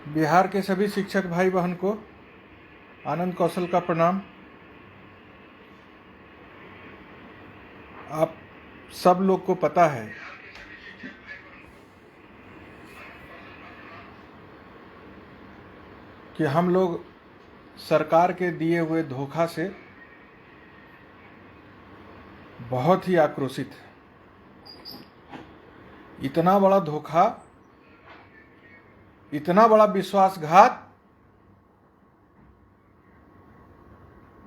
बिहार के सभी शिक्षक भाई बहन को आनंद कौशल का प्रणाम। आप सब लोग को पता है कि हम लोग सरकार के दिए हुए धोखा से बहुत ही आक्रोशित हैं। इतना बड़ा धोखा, इतना बड़ा विश्वासघात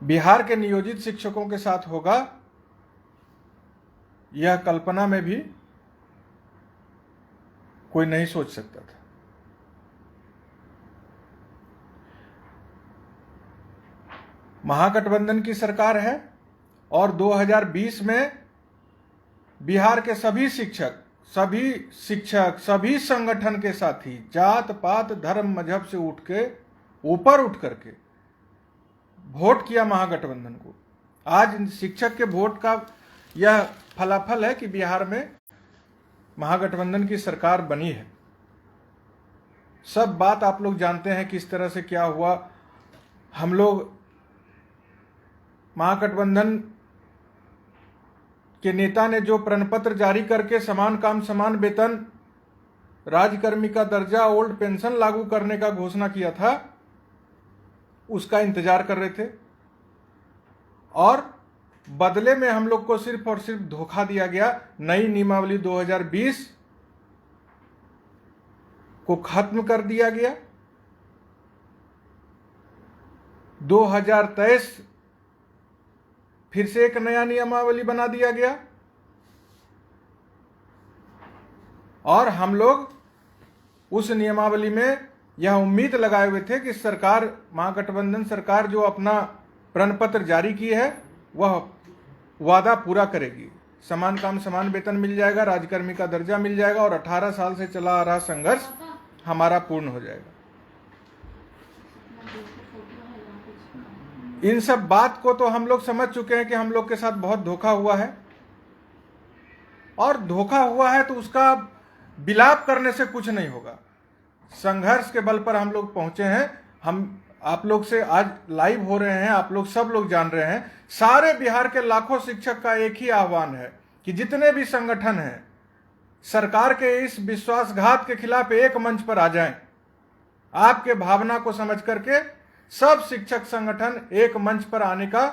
बिहार के नियोजित शिक्षकों के साथ होगा, यह कल्पना में भी कोई नहीं सोच सकता था। महागठबंधन की सरकार है और 2020 में बिहार के सभी शिक्षक, सभी संगठन के साथी जात पात धर्म मजहब से ऊपर उठ करके वोट किया महागठबंधन को। आज शिक्षक के वोट का यह फलाफल है कि बिहार में महागठबंधन की सरकार बनी है। सब बात आप लोग जानते हैं किस तरह से क्या हुआ। हम लोग महागठबंधन के नेता ने जो प्रणपत्र जारी करके समान काम समान वेतन, राजकर्मी का दर्जा, ओल्ड पेंशन लागू करने का घोषणा किया था, उसका इंतजार कर रहे थे और बदले में हम लोग को सिर्फ और सिर्फ धोखा दिया गया। नई नियमावली 2020 को खत्म कर दिया गया। 2023 फिर से एक नया नियमावली बना दिया गया और हम लोग उस नियमावली में यह उम्मीद लगाए हुए थे कि सरकार, महागठबंधन सरकार जो अपना प्रणपत्र जारी की है वह वादा पूरा करेगी। समान काम समान वेतन मिल जाएगा, राजकर्मी का दर्जा मिल जाएगा और 18 साल से चला आ रहा संघर्ष हमारा पूर्ण हो जाएगा। इन सब बात को तो हम लोग समझ चुके हैं कि हम लोग के साथ बहुत धोखा हुआ है और धोखा हुआ है तो उसका विलाप करने से कुछ नहीं होगा। संघर्ष के बल पर हम लोग पहुंचे हैं। हम आप लोग से आज लाइव हो रहे हैं, आप लोग सब लोग जान रहे हैं। सारे बिहार के लाखों शिक्षक का एक ही आह्वान है कि जितने भी संगठन हैं सरकार के इस विश्वासघात के खिलाफ एक मंच पर आ जाएं। आपके भावना को समझ करके सब शिक्षक संगठन एक मंच पर आने का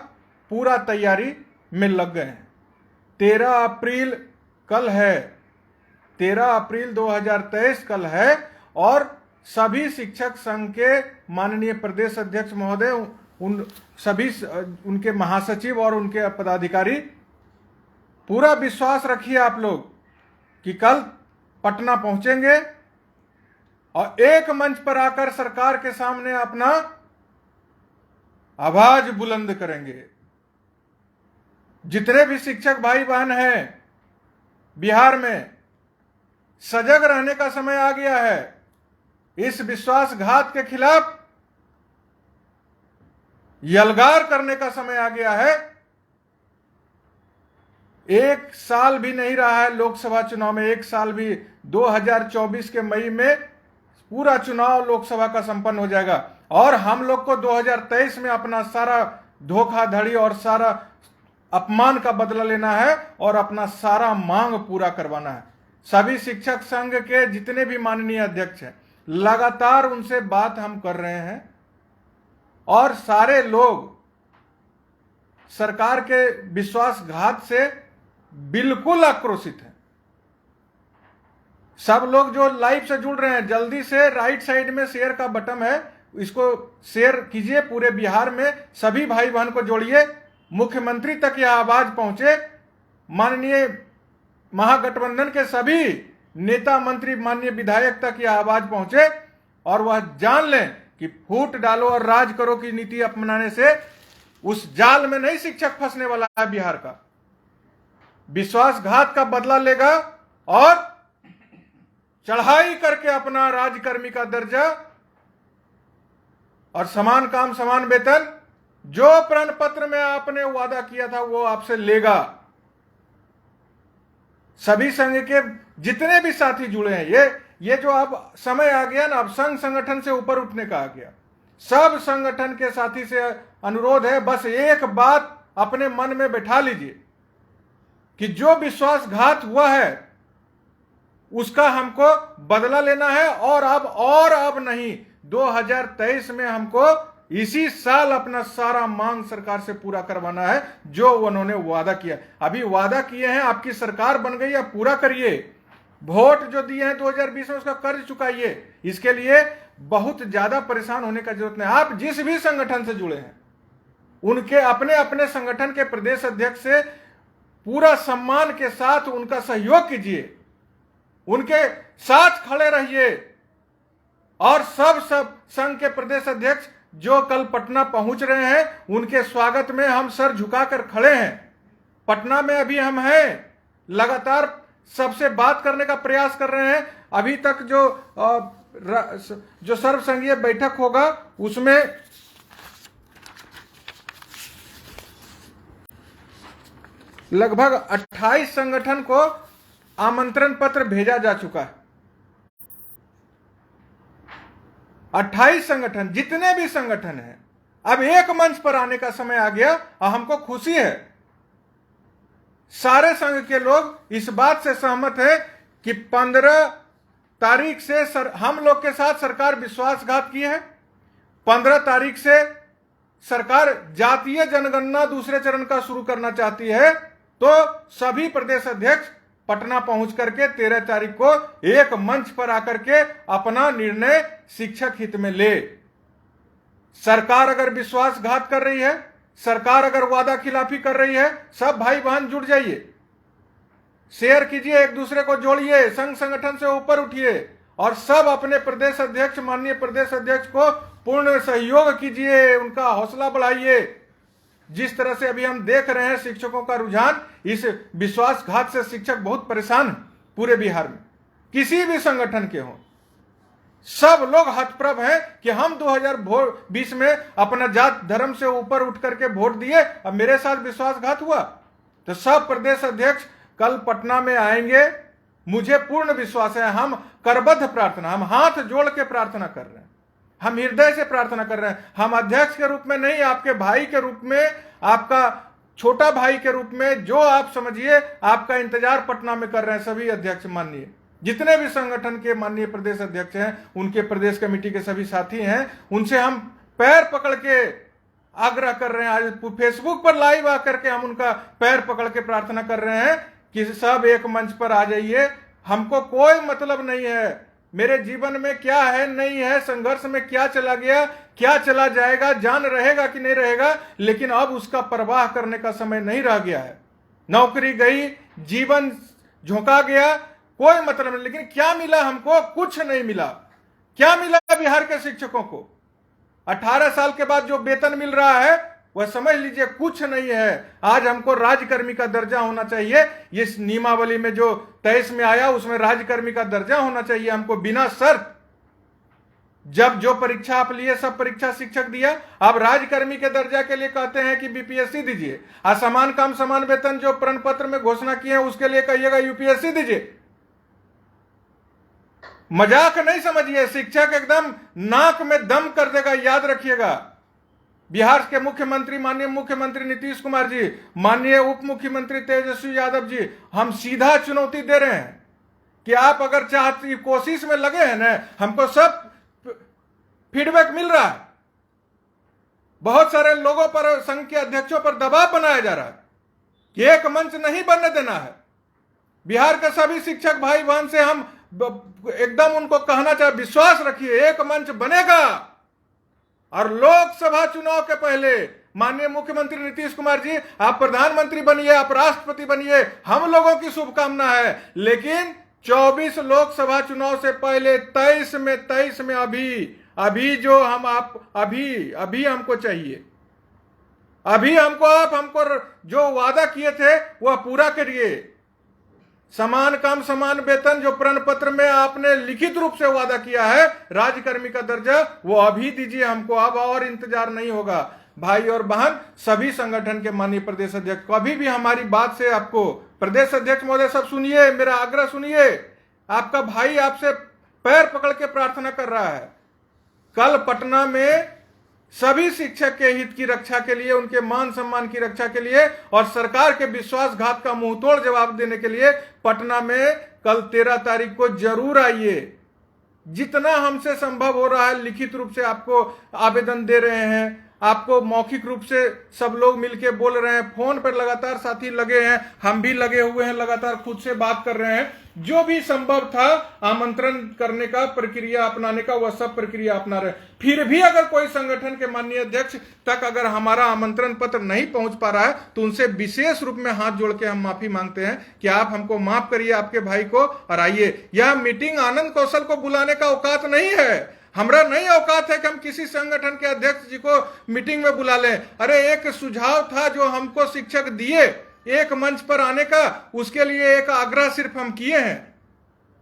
पूरा तैयारी में लग गए हैं। 13 अप्रैल कल है, 13 अप्रैल 2023 कल है और सभी शिक्षक संघ के माननीय प्रदेश अध्यक्ष महोदय, उन सभी उनके महासचिव और उनके पदाधिकारी, पूरा विश्वास रखिए आप लोग कि कल पटना पहुंचेंगे और एक मंच पर आकर सरकार के सामने अपना आवाज बुलंद करेंगे। जितने भी शिक्षक भाई बहन हैं बिहार में, सजग रहने का समय आ गया है। इस विश्वासघात के खिलाफ यलगार करने का समय आ गया है। एक साल भी नहीं रहा है लोकसभा चुनाव में, एक साल भी। 2024 के मई में पूरा चुनाव लोकसभा का संपन्न हो जाएगा और हम लोग को 2023 में अपना सारा धोखाधड़ी और सारा अपमान का बदला लेना है और अपना सारा मांग पूरा करवाना है। सभी शिक्षक संघ के जितने भी माननीय अध्यक्ष हैं, लगातार उनसे बात हम कर रहे हैं और सारे लोग सरकार के विश्वासघात से बिल्कुल आक्रोशित हैं। सब लोग जो लाइव से जुड़ रहे हैं, जल्दी से राइट साइड में शेयर का बटन है, इसको शेयर कीजिए। पूरे बिहार में सभी भाई बहन को जोड़िए, मुख्यमंत्री तक यह आवाज पहुंचे, माननीय महागठबंधन के सभी नेता मंत्री, माननीय विधायक तक यह आवाज पहुंचे और वह जान लें कि फूट डालो और राज करो की नीति अपनाने से उस जाल में नहीं शिक्षक फंसने वाला है। बिहार का विश्वासघात का बदला लेगा और चढ़ाई करके अपना राजकर्मी का दर्जा और समान काम समान वेतन, जो प्रण पत्र में आपने वादा किया था वो आपसे लेगा। सभी संघ के जितने भी साथी जुड़े हैं, ये जो अब समय आ गया ना, अब संघ संगठन से ऊपर उठने का आ गया। सब संगठन के साथी से अनुरोध है, बस एक बात अपने मन में बैठा लीजिए कि जो विश्वासघात हुआ है उसका हमको बदला लेना है, और अब नहीं, 2023 में हमको इसी साल अपना सारा मांग सरकार से पूरा करवाना है जो उन्होंने वादा किया। अभी वादा किए हैं, आपकी सरकार बन गई, अब पूरा करिए। वोट जो दिए हैं 2020 में उसका कर्ज चुकाइए। इसके लिए बहुत ज्यादा परेशान होने का जरूरत नहीं। आप जिस भी संगठन से जुड़े हैं उनके अपने अपने संगठन के प्रदेश अध्यक्ष से पूरा सम्मान के साथ उनका सहयोग कीजिए, उनके साथ खड़े रहिए। और सब संघ के प्रदेश अध्यक्ष जो कल पटना पहुंच रहे हैं उनके स्वागत में हम सर झुकाकर खड़े हैं। पटना में अभी हम हैं, लगातार सबसे बात करने का प्रयास कर रहे हैं। अभी तक जो सर्वसंघीय बैठक होगा उसमें लगभग 28 संगठन को आमंत्रण पत्र भेजा जा चुका है। 28 संगठन, जितने भी संगठन हैं, अब एक मंच पर आने का समय आ गया। हमको खुशी है, सारे संघ के लोग इस बात से सहमत है कि 15 तारीख से हम लोग के साथ सरकार विश्वासघात की है। 15 तारीख से सरकार जातीय जनगणना दूसरे चरण का शुरू करना चाहती है, तो सभी प्रदेश अध्यक्ष पटना पहुंच करके 13 तारीख को एक मंच पर आकर के अपना निर्णय शिक्षक हित में ले। सरकार अगर विश्वासघात कर रही है, सरकार अगर वादा खिलाफी कर रही है, सब भाई बहन जुट जाइए, शेयर कीजिए, एक दूसरे को जोड़िए, संघ संगठन से ऊपर उठिए और सब अपने प्रदेश अध्यक्ष, माननीय प्रदेश अध्यक्ष को पूर्ण सहयोग कीजिए, उनका हौसला बढ़ाइए। जिस तरह से अभी हम देख रहे हैं शिक्षकों का रुझान, इस विश्वासघात से शिक्षक बहुत परेशान है पूरे बिहार में, किसी भी संगठन के हों। सब लोग हतप्रभ हैं कि हम 2020 में अपना जात धर्म से ऊपर उठ करके वोट दिए, अब मेरे साथ विश्वासघात हुआ। तो सब प्रदेश अध्यक्ष कल पटना में आएंगे, मुझे पूर्ण विश्वास है। हम करबद्ध प्रार्थना, हम हाथ जोड़ के प्रार्थना कर रहे हैं, हम हृदय से प्रार्थना कर रहे हैं। हम अध्यक्ष के रूप में नहीं, आपके भाई के रूप में, आपका छोटा भाई के रूप में, जो आप समझिए, आपका इंतजार पटना में कर रहे हैं। सभी अध्यक्ष माननीय, जितने भी संगठन के माननीय प्रदेश अध्यक्ष हैं, उनके प्रदेश कमेटी के सभी साथी हैं, उनसे हम पैर पकड़ के आग्रह कर रहे हैं। आज फेसबुक पर लाइव आकर के हम उनका पैर पकड़ के प्रार्थना कर रहे हैं कि सब एक मंच पर आ जाइए। हमको कोई मतलब नहीं है मेरे जीवन में क्या है नहीं है, संघर्ष में क्या चला गया, क्या चला जाएगा, जान रहेगा कि नहीं रहेगा, लेकिन अब उसका परवाह करने का समय नहीं रह गया है। नौकरी गई, जीवन झोंका गया, कोई मतलब नहीं। लेकिन क्या मिला हमको? कुछ नहीं मिला। क्या मिला बिहार के शिक्षकों को? 18 साल के बाद जो वेतन मिल रहा है वह समझ लीजिए कुछ नहीं है। आज हमको राज्यकर्मी का दर्जा होना चाहिए। इस नियमावली में जो 23 में आया उसमें राज्यकर्मी का दर्जा होना चाहिए हमको बिना शर्त। जब जो परीक्षा आप लिए सब परीक्षा शिक्षक दिया, अब राज्यकर्मी के दर्जा के लिए कहते हैं कि बीपीएससी दीजिए। असमान काम समान वेतन जो प्रण पत्र में घोषणा किए हैं उसके लिए कहिएगा यूपीएससी दीजिए। मजाक नहीं समझिए, शिक्षक एकदम नाक में दम कर देगा, याद रखिएगा। बिहार के मुख्यमंत्री माननीय मुख्यमंत्री नीतीश कुमार जी, माननीय उप मुख्यमंत्री तेजस्वी यादव जी, हम सीधा चुनौती दे रहे हैं कि आप अगर चाहती कोशिश में लगे हैं ना, हमको सब फीडबैक मिल रहा है। बहुत सारे लोगों पर, संघ के अध्यक्षों पर दबाव बनाया जा रहा है कि एक मंच नहीं बनने देना है। बिहार के सभी शिक्षक भाई बहन से हम एकदम उनको कहना चाहे, विश्वास रखिए एक मंच बनेगा। और लोकसभा चुनाव के पहले माननीय मुख्यमंत्री नीतीश कुमार जी, आप प्रधानमंत्री बनिए, आप राष्ट्रपति बनिए, हम लोगों की शुभकामना है। लेकिन 24 लोकसभा चुनाव से पहले 23 में अभी जो हम आप अभी हमको चाहिए। अभी हमको जो वादा किए थे वह पूरा करिए। समान काम समान वेतन जो प्रण पत्र में आपने लिखित रूप से वादा किया है, राज्यकर्मी का दर्जा, वो अभी दीजिए हमको। अब और इंतजार नहीं होगा। भाई और बहन, सभी संगठन के माननीय प्रदेश अध्यक्ष, कभी भी हमारी बात से आपको, प्रदेश अध्यक्ष महोदय सब सुनिए, मेरा आग्रह सुनिए। आपका भाई आपसे पैर पकड़ के प्रार्थना कर रहा है। कल पटना में सभी शिक्षक के हित की रक्षा के लिए, उनके मान सम्मान की रक्षा के लिए और सरकार के विश्वासघात का मुंहतोड़ जवाब देने के लिए पटना में कल 13 तारीख को जरूर आइए। जितना हमसे संभव हो रहा है लिखित रूप से आपको आवेदन दे रहे हैं, आपको मौखिक रूप से सब लोग मिलके बोल रहे हैं, फोन पर लगातार साथी लगे हैं, हम भी लगे हुए हैं, लगातार खुद से बात कर रहे हैं। जो भी संभव था आमंत्रण करने का, प्रक्रिया अपनाने का, वह सब प्रक्रिया अपना रहे। फिर भी अगर कोई संगठन के माननीय अध्यक्ष तक अगर हमारा आमंत्रण पत्र नहीं पहुंच पा रहा है तो उनसे विशेष रूप में हाथ जोड़ के हम माफी मांगते हैं कि आप हमको माफ करिए, आपके भाई को, और आइए। यह मीटिंग आनंद कौशल को बुलाने का औकात नहीं है। हमरा नहीं औकात है कि हम किसी संगठन के अध्यक्ष जी को मीटिंग में बुला लें। अरे एक सुझाव था जो हमको शिक्षक दिए एक मंच पर आने का, उसके लिए एक आग्रह सिर्फ हम किए हैं।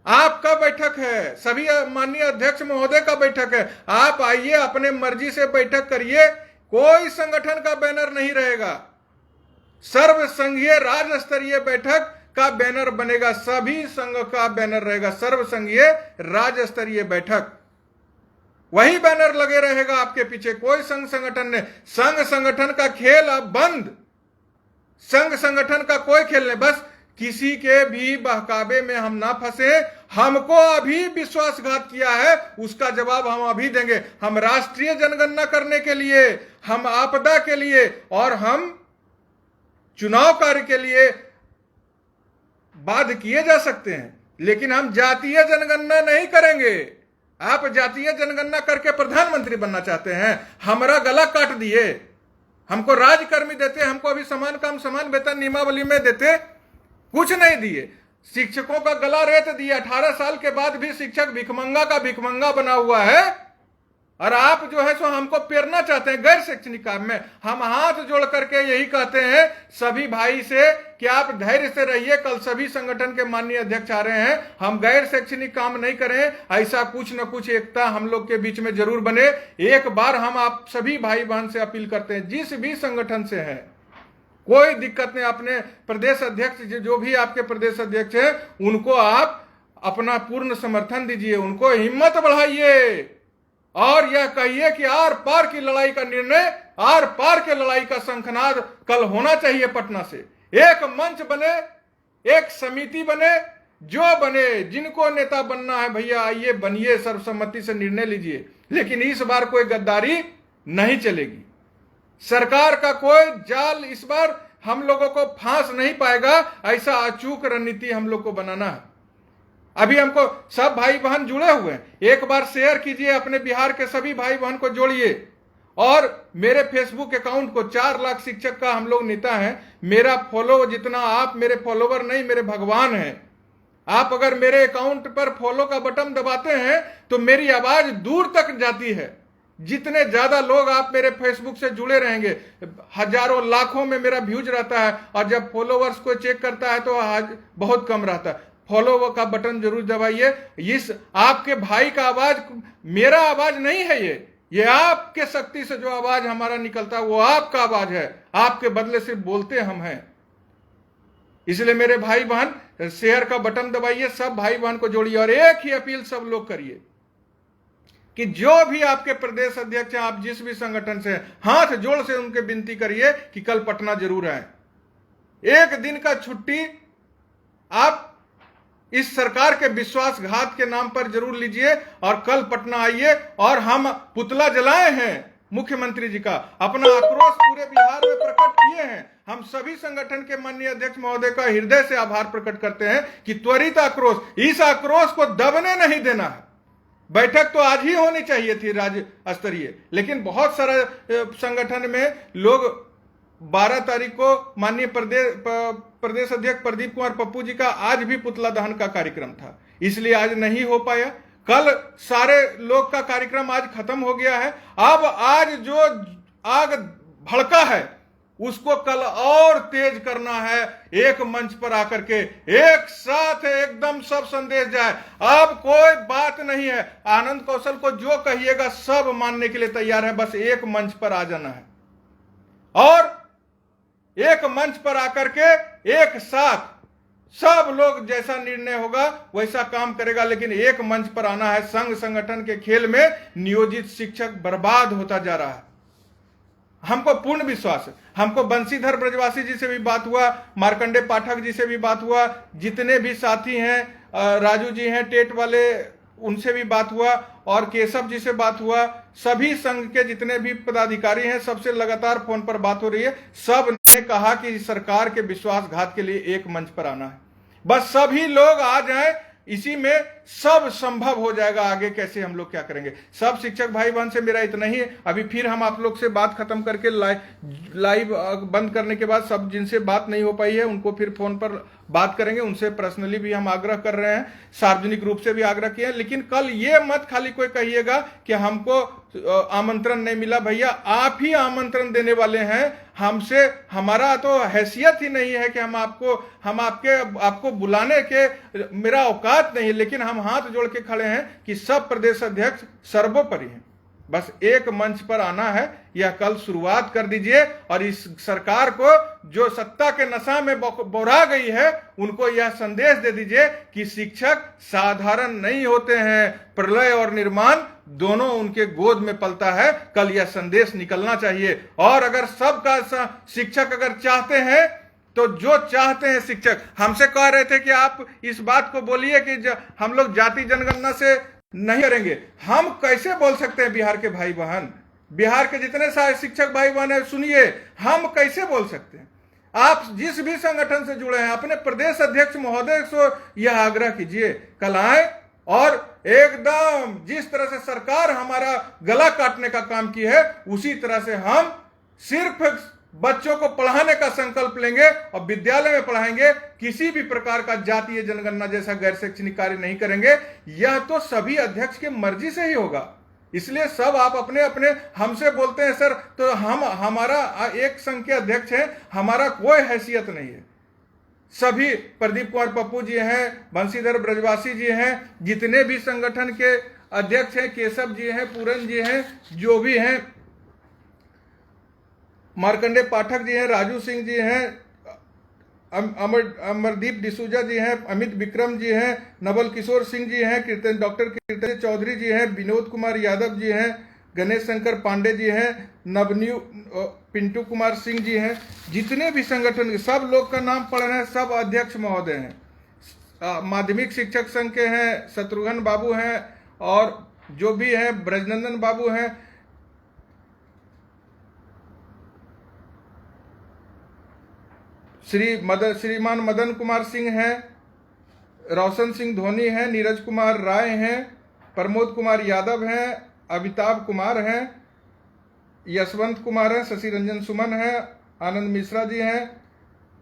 आपका बैठक है, सभी माननीय अध्यक्ष महोदय का बैठक है, आप आइए, अपने मर्जी से बैठक करिए। कोई संगठन का बैनर नहीं रहेगा, सर्व संघीय राज्य स्तरीय बैठक का बैनर बनेगा, सभी संघ का बैनर रहेगा, सर्व संघीय राज्य स्तरीय बैठक, वही बैनर लगे रहेगा आपके पीछे। कोई संघ संगठन ने, संघ संगठन का खेल अब बंद, संघ संगठन का कोई खेल नहीं। बस किसी के भी बहकावे में हम ना फंसे। हमको अभी विश्वासघात किया है, उसका जवाब हम अभी देंगे। हम राष्ट्रीय जनगणना करने के लिए, हम आपदा के लिए और हम चुनाव कार्य के लिए बाध्य किए जा सकते हैं, लेकिन हम जातीय जनगणना नहीं करेंगे। आप जातीय जनगणना करके प्रधानमंत्री बनना चाहते हैं, हमारा गला काट दिए। हमको राज्यकर्मी देते, हमको अभी समान काम समान वेतन नियमावली में देते, कुछ नहीं दिए। शिक्षकों का गला रेत दिया। 18 साल के बाद भी शिक्षक भिखमंगा का भिखमंगा बना हुआ है, और आप जो है सो हमको पेरना चाहते हैं गैर शैक्षणिक काम में। हम हाथ जोड़ करके यही कहते हैं सभी भाई से कि आप धैर्य से रहिए। कल सभी संगठन के माननीय अध्यक्ष आ रहे हैं, हम गैर शैक्षणिक काम नहीं करें। ऐसा कुछ न कुछ एकता हम लोग के बीच में जरूर बने। एक बार हम आप सभी भाई बहन से अपील करते हैं, जिस भी संगठन से है, कोई दिक्कत नहीं, अपने प्रदेश अध्यक्ष जो भी आपके प्रदेश अध्यक्ष हैं उनको आप अपना पूर्ण समर्थन दीजिए, उनको हिम्मत बढ़ाइए और यह कहिए कि आर पार की लड़ाई का निर्णय, आर पार के लड़ाई का शंखनाद कल होना चाहिए पटना से। एक मंच बने, एक समिति बने, जो बने, जिनको नेता बनना है भैया आइए बनिए, सर्वसम्मति से निर्णय लीजिए। लेकिन इस बार कोई गद्दारी नहीं चलेगी, सरकार का कोई जाल इस बार हम लोगों को फांस नहीं पाएगा। ऐसा अचूक रणनीति हम लोग को बनाना है। अभी हमको सब भाई बहन जुड़े हुए हैं, एक बार शेयर कीजिए, अपने बिहार के सभी भाई बहन को जोड़िए और मेरे फेसबुक अकाउंट को 4 लाख शिक्षक का हम लोग नेता हैं। मेरा फॉलो जितना, आप मेरे फॉलोवर नहीं, मेरे भगवान हैं। आप अगर मेरे अकाउंट पर फॉलो का बटन दबाते हैं तो मेरी आवाज दूर तक जाती है। जितने ज्यादा लोग आप मेरे फेसबुक से जुड़े रहेंगे, हजारों लाखों में मेरा व्यूज रहता है, और जब फॉलोवर्स को चेक करता है तो बहुत कम रहता है। फॉलो का बटन जरूर दबाइए। इस आपके भाई का आवाज मेरा आवाज नहीं है, ये आपके शक्ति से जो आवाज हमारा निकलता है वो आपका आवाज है। आपके बदले सिर्फ बोलते हम हैं। इसलिए मेरे भाई बहन शेयर का बटन दबाइए, सब भाई बहन को जोड़िए और एक ही अपील सब लोग करिए कि जो भी आपके प्रदेश अध्यक्ष हैं, आप जिस भी संगठन से हैं, हाथ जोड़ से उनके विनती करिए कि कल पटना जरूर आए। एक दिन का छुट्टी आप इस सरकार के विश्वासघात के नाम पर जरूर लीजिए और कल पटना आइए। और हम पुतला जलाए हैं मुख्यमंत्री जी का, अपना आक्रोश पूरे बिहार में प्रकट किए हैं। हम सभी संगठन के माननीय अध्यक्ष महोदय का हृदय से आभार प्रकट करते हैं कि त्वरित आक्रोश, इस आक्रोश को दबने नहीं देना है। बैठक तो आज ही होनी चाहिए थी राज्य स्तरीय, लेकिन बहुत सारे संगठन में लोग 12 तारीख को माननीय प्रदेश अध्यक्ष प्रदीप कुमार पप्पू जी का आज भी पुतला दहन का कार्यक्रम था, इसलिए आज नहीं हो पाया। कल सारे लोग का कार्यक्रम आज खत्म हो गया है। अब आज जो आग भड़का है उसको कल और तेज करना है। एक मंच पर आकर के एक साथ एकदम सब संदेश जाए। अब कोई बात नहीं है, आनंद कौशल को जो कहिएगा सब मानने के लिए तैयार है, बस एक मंच पर आ जाना है और एक मंच पर आकर के एक साथ सब लोग जैसा निर्णय होगा वैसा काम करेगा, लेकिन एक मंच पर आना है। संघ संगठन के खेल में नियोजित शिक्षक बर्बाद होता जा रहा है, हमको पूर्ण विश्वास है। हमको बंशीधर ब्रजवासी जी से भी बात हुआ, मार्कंडे पाठक जी से भी बात हुआ, जितने भी साथी हैं, राजू जी हैं टेट वाले, उनसे भी बात हुआ, और केशव जी से बात हुआ। सभी संघ के जितने भी पदाधिकारी हैं सबसे लगातार फोन पर बात हो रही है। सब ने कहा कि सरकार के विश्वासघात के लिए एक मंच पर आना है, बस सभी लोग आ जाएं, इसी में सब संभव हो जाएगा। आगे कैसे हम लोग क्या करेंगे। सब शिक्षक भाई बहन से मेरा इतना ही है। अभी फिर हम आप लोग से बात खत्म करके लाइव बंद करने के बाद सब जिनसे बात नहीं हो पाई है उनको फिर फोन पर बात करेंगे। उनसे पर्सनली भी हम आग्रह कर रहे हैं, सार्वजनिक रूप से भी आग्रह किया है। लेकिन कल ये मत खाली कोई कहिएगा कि हमको आमंत्रण नहीं मिला। भैया आप ही आमंत्रण देने वाले हैं, हमसे हमारा तो हैसियत ही नहीं है कि हम आपको बुलाने के मेरा औकात नहीं है। लेकिन हम हाथ जोड़ के खड़े हैं कि सब प्रदेश अध्यक्ष सर्वोपरि हैं, बस एक मंच पर आना है। यह कल शुरुआत कर दीजिए, और इस सरकार को जो सत्ता के नशा में बोरा गई है उनको यह संदेश दे दीजिए कि शिक्षक साधारण नहीं होते हैं, प्रलय और निर्माण दोनों उनके गोद में पलता है। कल यह संदेश निकलना चाहिए। और अगर सबका शिक्षक अगर चाहते हैं तो जो चाहते हैं शिक्षक, हमसे कह रहे थे कि आप इस बात को बोलिए कि हम लोग जाति जनगणना से नहीं करेंगे। हम कैसे बोल सकते हैं बिहार के भाई बहन, बिहार के जितने सारे शिक्षक भाई बहन है, सुनिए, हम कैसे बोल सकते हैं। आप जिस भी संगठन से जुड़े हैं अपने प्रदेश अध्यक्ष महोदय से यह आग्रह कीजिए, कल आए और एकदम जिस तरह से सरकार हमारा गला काटने का काम की है उसी तरह से हम सिर्फ बच्चों को पढ़ाने का संकल्प लेंगे और विद्यालय में पढ़ाएंगे। किसी भी प्रकार का जातीय जनगणना जैसा गैर शैक्षणिक कार्य नहीं करेंगे। यह तो सभी अध्यक्ष की मर्जी से ही होगा। इसलिए सब आप अपने अपने हमसे बोलते हैं सर, तो हमारा एक संघ के अध्यक्ष हैं, हमारा कोई हैसियत नहीं है। सभी प्रदीप कुमार पप्पू जी हैं, बंशीधर ब्रजवासी जी हैं, जितने भी संगठन के अध्यक्ष हैं, केशव जी हैं, पूरन जी हैं, जो भी हैं, मार्कंडे पाठक जी हैं, राजू सिंह जी हैं, अमरदीप डिसूजा जी हैं, अमित विक्रम जी हैं, नवल किशोर सिंह जी हैं, डॉक्टर कीर्तन चौधरी जी हैं, विनोद कुमार यादव जी हैं, गणेश शंकर पांडे जी हैं, पिंटू कुमार सिंह जी हैं, जितने भी संगठन के सब लोग का नाम पढ़ रहे हैं, सब अध्यक्ष महोदय हैं। माध्यमिक शिक्षक संघ के हैं, शत्रुघ्न बाबू हैं, और जो भी हैं ब्रजनंदन बाबू हैं, श्रीमान मदन कुमार सिंह हैं, रोशन सिंह धोनी हैं, नीरज कुमार राय हैं, प्रमोद कुमार यादव हैं, अमिताभ कुमार हैं, यशवंत कुमार हैं, शशि रंजन सुमन हैं, आनंद मिश्रा जी हैं,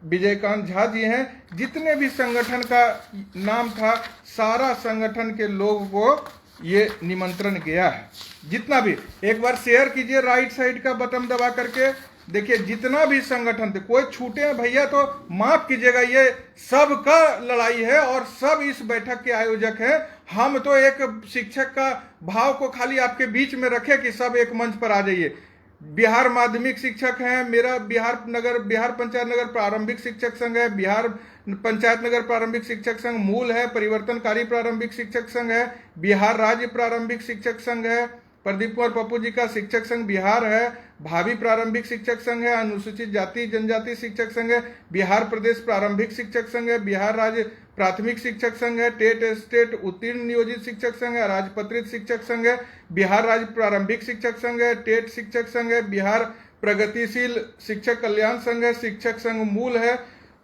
विजयकांत झा जी हैं। जितने भी संगठन का नाम था सारा संगठन के लोगों को ये निमंत्रण गया है। जितना भी, एक बार शेयर कीजिए राइट साइड का बटन दबा करके, देखिए जितना भी संगठन थे, कोई छूटे हैं भैया तो माफ कीजिएगा, ये सबका लड़ाई है और सब इस बैठक के आयोजक हैं। हम तो एक शिक्षक का भाव को खाली आपके बीच में रखे कि सब एक मंच पर आ जाइए। बिहार माध्यमिक शिक्षक हैं, मेरा बिहार पंचायत नगर प्रारंभिक शिक्षक संघ है, बिहार पंचायत नगर प्रारंभिक शिक्षक संघ मूल है, परिवर्तनकारी प्रारंभिक शिक्षक संघ है, बिहार राज्य प्रारंभिक शिक्षक संघ है, प्रदीप कुमार पप्पू जी का शिक्षक संघ बिहार है, भावी प्रारंभिक शिक्षक संघ है, अनुसूचित जाति जनजाति शिक्षक संघ है, बिहार प्रदेश प्रारंभिक शिक्षक संघ है, बिहार राज्य प्राथमिक शिक्षक संघ है, टेट स्टेट उत्तीर्ण नियोजित शिक्षक संघ है, राजपत्रित शिक्षक संघ है, बिहार राज्य प्रारंभिक शिक्षक संघ है, टेट शिक्षक संघ है, बिहार प्रगतिशील शिक्षक कल्याण संघ है, शिक्षक संघ मूल है,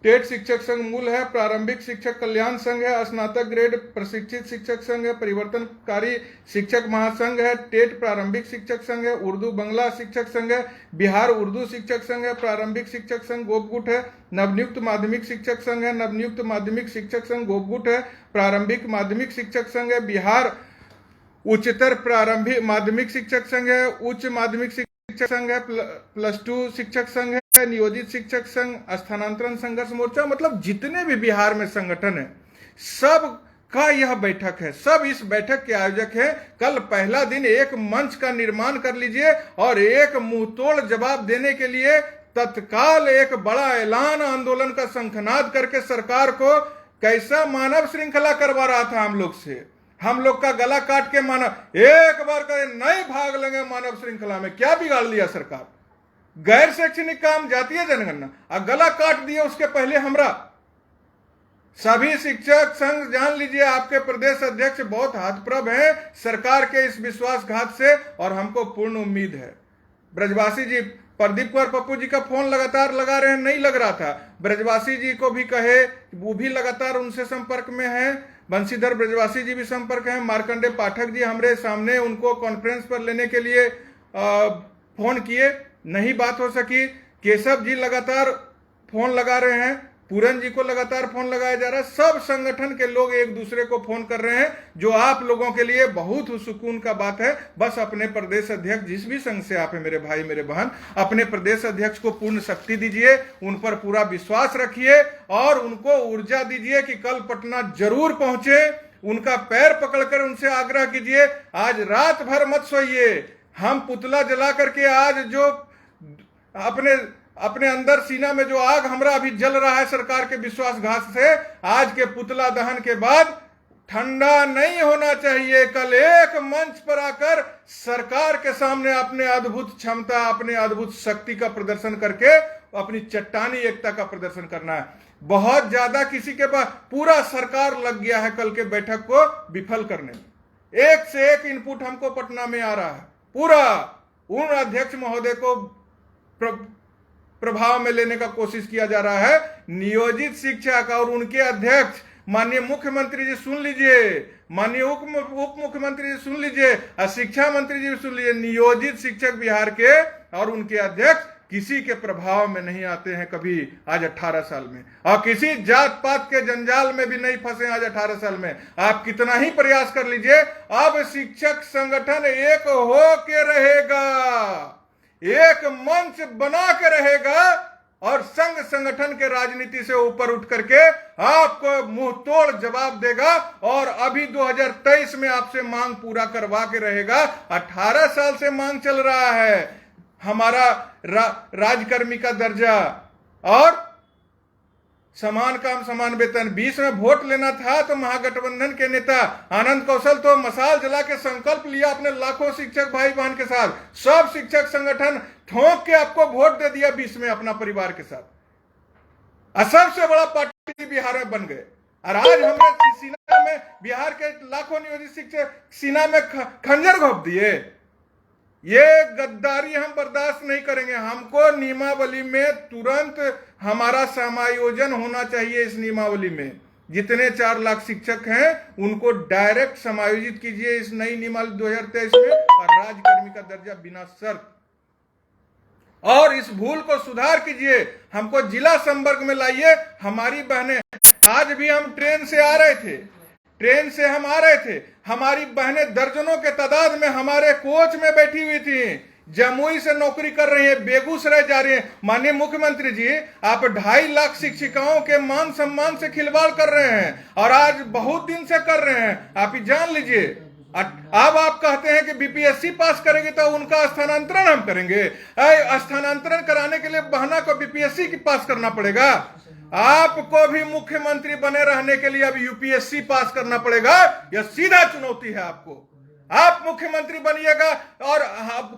टेट शिक्षक संघ मूल है, प्रारंभिक शिक्षक कल्याण संघ है, स्नातक ग्रेड प्रशिक्षित शिक्षक संघ है, परिवर्तनकारी शिक्षक महासंघ है, टेट प्रारंभिक शिक्षक संघ है, उर्दू बंगला शिक्षक संघ है, बिहार उर्दू शिक्षक संघ है, प्रारंभिक शिक्षक संघ गोपगुट है, नवनियुक्त माध्यमिक शिक्षक संघ है, नवनियुक्त माध्यमिक शिक्षक संघ गोपगुट है, प्रारंभिक माध्यमिक शिक्षक संघ है, बिहार उच्चतर प्रारंभिक माध्यमिक शिक्षक संघ है, उच्च माध्यमिक शिक्षक संघ है, +2 शिक्षक संघ है, नियोजित शिक्षक संघ, स्थानांतरण संघर्ष मोर्चा, मतलब जितने भी बिहार में संगठन है सब का यह बैठक है, सब इस बैठक के आयोजक हैं। कल पहला दिन एक मंच का निर्माण कर लीजिए और एक मुंहतोड़ जवाब देने के लिए तत्काल एक बड़ा ऐलान आंदोलन का शंखनाद करके सरकार को कैसा मानव श्रृंखला करवा रहा था हम लोग से, हम लोग का गला काट के मानव एक बार करे नहीं भाग लेंगे मानव श्रृंखला में। क्या बिगाड़ लिया सरकार? गैर शैक्षणिक काम, जातीय जनगणना, और गला काट दिया उसके पहले हमरा। सभी शिक्षक संघ जान लीजिए आपके प्रदेश अध्यक्ष बहुत हतप्रभ हैं सरकार के इस विश्वासघात से, और हमको पूर्ण उम्मीद है। ब्रजवासी जी, प्रदीप कुमार पप्पू जी का फोन लगातार लगा रहे हैं, नहीं लग रहा था। ब्रजवासी जी को भी कहे, वो भी लगातार उनसे संपर्क में है। बंशीधर ब्रजवासी जी भी संपर्क हैं। मार्कंडे पाठक जी हमारे सामने, उनको कॉन्फ्रेंस पर लेने के लिए फोन किए, नहीं बात हो सकी। केशव जी लगातार फोन लगा रहे हैं, पूरन जी को लगातार फोन लगाया जा रहा है। सब संगठन के लोग एक दूसरे को फोन कर रहे हैं, जो आप लोगों के लिए बहुत सुकून का बात है। बस अपने प्रदेश अध्यक्ष, जिस भी संघ से आप हैं मेरे भाई मेरे बहन, अपने प्रदेश अध्यक्ष को पूर्ण शक्ति दीजिए, उन पर पूरा विश्वास रखिए और उनको ऊर्जा दीजिए कि कल पटना जरूर पहुंचे। उनका पैर पकड़कर उनसे आग्रह कीजिए, आज रात भर मत सोइए। हम पुतला जला करके आज जो अपने अंदर सीना में जो आग हमरा अभी जल रहा है सरकार के विश्वासघात से, आज के पुतला दहन के बाद ठंडा नहीं होना चाहिए। कल एक मंच पर आकर सरकार के सामने अपने अद्भुत क्षमता, अपने अद्भुत शक्ति का प्रदर्शन करके अपनी चट्टानी एकता का प्रदर्शन करना है। बहुत ज्यादा किसी के पास पूरा सरकार लग गया है कल के बैठक को विफल करने में। एक से एक इनपुट हमको पटना में आ रहा है, पूरा उन अध्यक्ष महोदय को प्रभाव में लेने का कोशिश किया जा रहा है। नियोजित शिक्षक और उनके अध्यक्ष माननीय मुख्यमंत्री जी सुन लीजिए, माननीय उप मुख्यमंत्री जी सुन लीजिए, और शिक्षा मंत्री जी भी सुन लीजिए। नियोजित शिक्षक बिहार के और उनके अध्यक्ष किसी के प्रभाव में नहीं आते हैं कभी आज 18 साल में, और किसी जात पात के जंजाल में भी नहीं फंसे आज 18 साल में। आप कितना ही प्रयास कर लीजिए, अब शिक्षक संगठन एक हो के रहेगा, एक मंच बना के रहेगा और संघ संगठन के राजनीति से ऊपर उठ करके आपको मुंह तोड़ जवाब देगा, और अभी 2023 में आपसे मांग पूरा करवा के रहेगा। 18 साल से मांग चल रहा है हमारा राजकर्मी का दर्जा और समान काम समान वेतन। 20 में वोट लेना था तो महागठबंधन के नेता आनंद कौशल तो मसाल जला के संकल्प लिया अपने लाखों शिक्षक भाई बहन के साथ, सब शिक्षक संगठन ठोंक के आपको वोट दे दिया 20 में अपना परिवार के साथ। सबसे बड़ा पार्टी बिहार में बन गए, और आज हमने सीना में बिहार के लाखों नियोजित शिक्षक सीना में खंजर घोंप दिए। ये गद्दारी हम बर्दाश्त नहीं करेंगे। हमको नियमावली में तुरंत हमारा समायोजन होना चाहिए। इस नियमावली में जितने 4 लाख शिक्षक हैं उनको डायरेक्ट समायोजित कीजिए इस नई नियमावली 2023 में, और राजकर्मी का दर्जा बिना शर्त, और इस भूल को सुधार कीजिए। हमको जिला संपर्क में लाइए। हमारी बहनें, आज भी हम ट्रेन से आ रहे थे, हमारी बहनें दर्जनों के तादाद में हमारे कोच में बैठी हुई थी, जमुई से नौकरी कर रही है, बेगूसराय जा रही है। माननीय मुख्यमंत्री जी, आप 2.5 लाख शिक्षिकाओं के मान सम्मान से खिलवाड़ कर रहे हैं, और आज बहुत दिन से कर रहे हैं। आप ही जान लीजिए। अब आप कहते हैं कि बीपीएससी पास करेंगे तो उनका स्थानांतरण हम करेंगे। स्थानांतरण कराने के लिए बहना को बीपीएससी की पास करना पड़ेगा। आपको भी मुख्यमंत्री बने रहने के लिए अब यूपीएससी पास करना पड़ेगा। यह सीधा चुनौती है आपको। आप मुख्यमंत्री बनिएगा और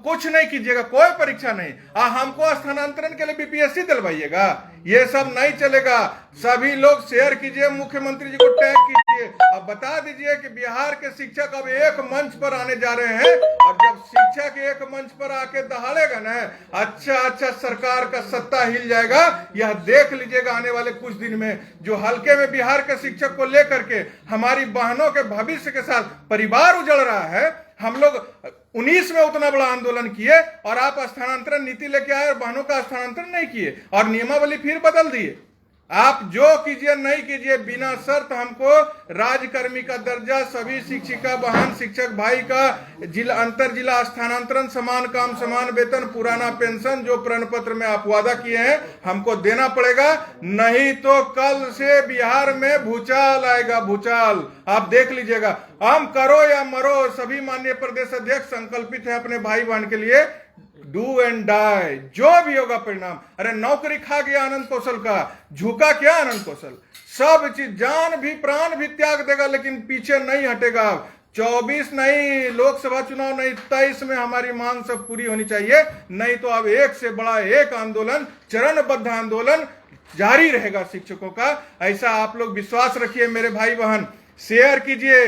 कुछ नहीं कीजिएगा, कोई परीक्षा नहीं, हमको स्थानांतरण के लिए बीपीएससी दिलवाइएगा। ये सब नहीं चलेगा। सभी लोग शेयर कीजिए, मुख्यमंत्री जी को टैग कीजिए, अब बता दीजिए कि बिहार के शिक्षक अब एक मंच पर आने जा रहे हैं, और जब शिक्षक एक मंच पर आके दहाड़ेगा ना, अच्छा सरकार का सत्ता हिल जाएगा। यह देख लीजिएगा आने वाले कुछ दिन में। जो हल्के में बिहार के शिक्षक को लेकर के हमारी बहनों के भविष्य के साथ परिवार उजड़ रहा है। हम लोग 19 में उतना बड़ा आंदोलन किए और आप स्थानांतरण नीति लेके आए और बहनों का स्थानांतरण नहीं किए और नियमावली फिर बदल दिए। आप जो कीजिए नहीं कीजिए, बिना शर्त हमको राजकर्मी का दर्जा, सभी शिक्षिका बहन शिक्षक भाई का जिला अंतर जिला स्थानांतरण, समान काम समान वेतन, पुराना पेंशन जो प्रण पत्र में आप वादा किए हैं हमको देना पड़ेगा। नहीं तो कल से बिहार में भूचाल आएगा, भूचाल। आप देख लीजिएगा। हम करो या मरो, सभी माननीय प्रदेश अध्यक्ष संकल्पित है अपने भाई बहन के लिए डू एंड डाई, जो भी होगा परिणाम। अरे नौकरी खा गया आनंद कौशल का, झुका क्या आनंद कौशल? सब चीज, जान भी प्राण भी त्याग देगा, लेकिन पीछे नहीं हटेगा। 24 नहीं, लोकसभा चुनाव नहीं, 23 में हमारी मांग सब पूरी होनी चाहिए। नहीं तो अब एक से बड़ा एक आंदोलन, चरणबद्ध आंदोलन जारी रहेगा शिक्षकों का। ऐसा आप लोग विश्वास रखिए मेरे भाई बहन। शेयर कीजिए,